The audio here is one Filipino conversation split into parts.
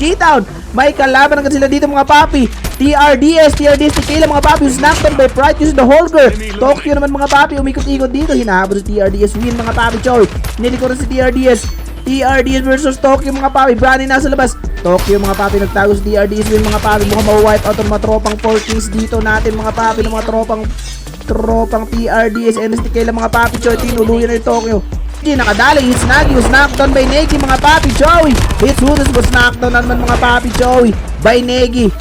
G-Town. May kalaban agad sila dito mga papi. TRDS Tequila mga papi. Snackdown by Pride using the Holger. Tokyo naman mga papi. Umikot-ikot dito. Hinahabol si TRDS. Win mga papi. Choy. Nilikuran si TRDS. TRDS versus Tokyo mga papi. Brani nasa labas. Tokyo mga papi. Nagtago si TRDS. Win mga papi. Mukhang ma-wipe out ng mga tropang 4 kings dito natin mga papi. Ng mga tropang TRDS. And Tequila mga papi. Choy. Tinuluyan na yung Tokyo. Nakadali, hits Nagi, was knocked down by Negi mga papi Joey. Hits Hudas was knocked down naman mga papi Joey by Negi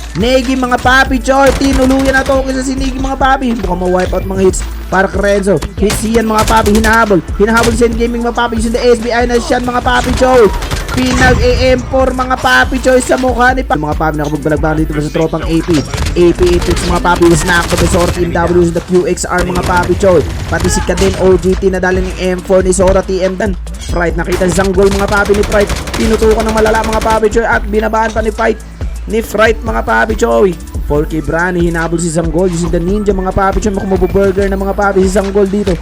mga papi Joey. Tinuluyan na Tokyo sa sinigi mga papi. Mukhang ma-wipe out mga hits para Renzo. Hits yan mga papi, hinahabol Zen Gaming mga papi using the SBI na siyan mga papi Joey. Pinag-AM4 mga papi Joey sa mukha ni mga papi. Nakapagbalagbagan dito sa tropang AP Apex mga papi was knocked down by Sora Team W using the QXR mga papi Joey. Pati si Kaden OGT na dali ng M4 ni Sora TM dan. Pride nakita si Zanggol mga papi ni Pride. Tinutukan ng malala mga papi Joey at binabaan pa ni Fight ni Fright mga papi Joey. 4K Brani hinabol si Zanggol using the Ninja mga papi Joey. Burger na mga papi si Zanggol dito.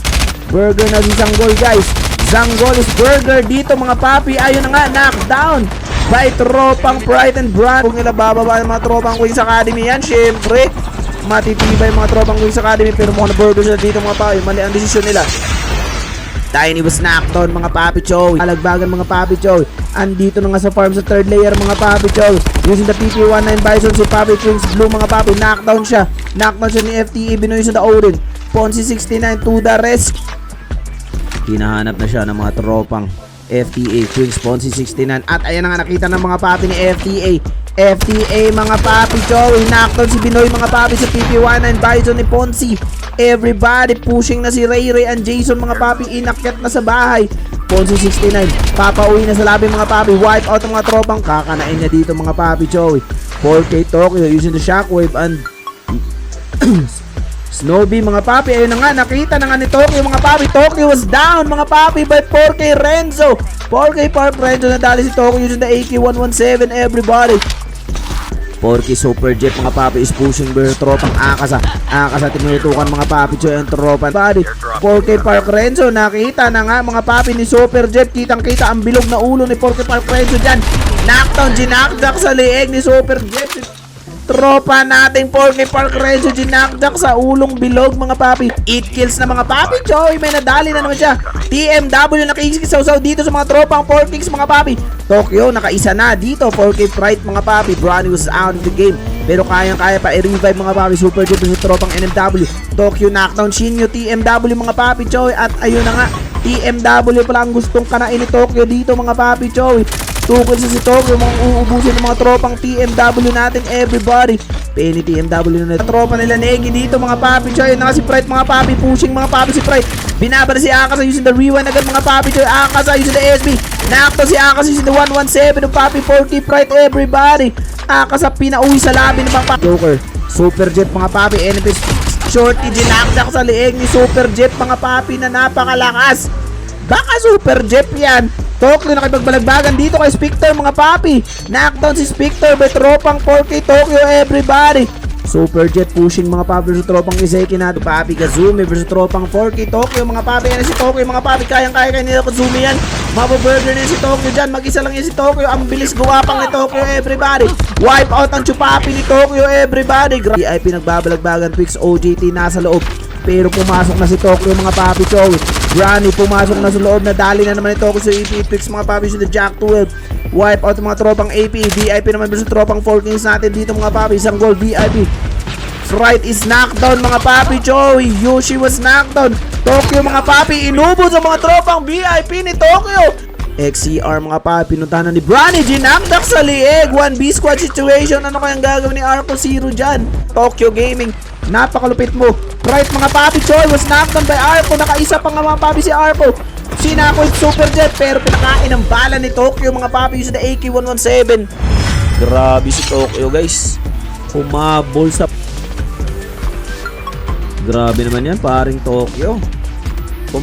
Burger na si Zanggol guys. Zanggol is burger dito mga papi. Ayun na nga, knockdown by tropang Pride and Brand. Kung nila bababa ng mga tropang Queen's Academy yan, syempre matitibay mga tropang Queen's Academy. Pero mukhang na burger sila dito mga papi. Mali ang desisyon nila. Tiny was knockdown mga papi Joey. Alagbagan mga papi Joey. Andito na nga sa farm sa third layer mga papi Joey. Using the PP19 Bison si Papi Kings Blue mga papi. Knockdown siya ni FTE. Binoy sa the Odin. Ponzi 69 to the rescue. Hinahanap na siya ng mga tropang FTA Queens Ponzi 69. At ayan na nga nakita ng mga papi ni FTA mga papi Joey. Knockdown si Binoy mga papi sa PP19 Bison ni Ponzi. Everybody pushing na si Ray and Jason mga papi. Inakyat na sa bahay. Ponzi 69 papauwi na sa labi mga papi. Wipe out ang mga tropang. Kakanain niya dito mga papi Joey. 4K Tokyo using the Shockwave and Snowbee mga papi. Ayun na nga, nakita na nga ni Tokyo mga papi. Tokyo was down mga papi by 4K Renzo. 4K Park Renzo na dali si Tokyo using the AK-117 everybody. 4K Super Jet mga papi is pushing by tropang Akasa tinutukan mga papi Joy ang tropa body. 4K Park Renzo nakita na nga mga papi ni Super Jet. Kitang kita ang bilog na ulo ni 4K Park Renzo dyan. Knockdown, ginakdak sa lieg ni Super Jet. Tropa nating 4K Park Renzo ginakdak sa ulong bilog mga papi. 8 kills na mga papi Joy. May nadali na naman siya. TMW nakikisaw-saw dito sa mga tropang 4 kings mga papi. Tokyo nakaisa na dito. 4K Pride mga papi. Brownie was out of the game. Pero kayang-kaya pa i-revive mga papi. Super Jet sa tropang NMW. Tokyo knockdown Shinyo TMW mga papi Joy. At ayun na nga, TMW pala ang gustong kanain ni Tokyo dito mga papi Joy. Tukol sa si Tokyo, mga uubusin ng mga tropang TMW natin everybody. Penny TMW na tropa nila Negi dito mga papi Joy. Naka si Pride mga papi, pushing mga papi si Pride. Binabara si Akasa using the rewind agad mga papi Joy. Akasa using the SB. Nakto si Akasa using the 117 ng papi 40 Pride everybody. Akasa pinauwi sa labi ng mga papi. Joker, Super Jet mga papi, NPS Shorty ginakdak sa lieg ni Super Jet mga papi na napakalakas. Baka Super Jet yan. Tokyo nakipagbalagbagan dito kay Spectre mga papi. Knockdown si Spectre by tropang 4K Tokyo everybody. Super Jet pushing mga papi versus tropang Izeki natin. Papi Kazumi versus tropang 4K Tokyo mga papi. Yan si Tokyo mga papi. Kayang-kaya nila Kazumi yan. Mababurger na si Tokyo dyan. Mag-isa lang yan si Tokyo. Ang bilis gawapang ni Tokyo everybody. Wipe out ang chupapi ni Tokyo everybody. VIP nagbabalagbagan. Twix OGT nasa loob. Pero pumasok na si Tokyo mga papi Chow. Granny pumasok na sa loob. Nadali na naman ni Tokyo sa AP Twix mga papi sa Jack 12. Wipe out mga tropang AP. VIP naman sa tropang 4 kings natin dito mga papi. Isang goal VIP. Fright is knockdown mga papi Joey. Yoshi was knockdown. Tokyo mga papi. Inubo sa mga tropang VIP ni Tokyo. XCR mga papi. Pinuntahan na ni Brani. Ginakdak sa lieg. 1B squad situation. Ano kayang gagawin ni Arco Zero dyan? Tokyo Gaming. Napakalupit mo. Right mga papi Joy was knocked down by Arco. Nakaisa pa nga mga papi si Arco. Sinako yung Super Jet pero pinakain ang bala ni Tokyo mga papi sa AK-117. Grabe si Tokyo guys. Humabol sa... Grabe naman yan paring Tokyo.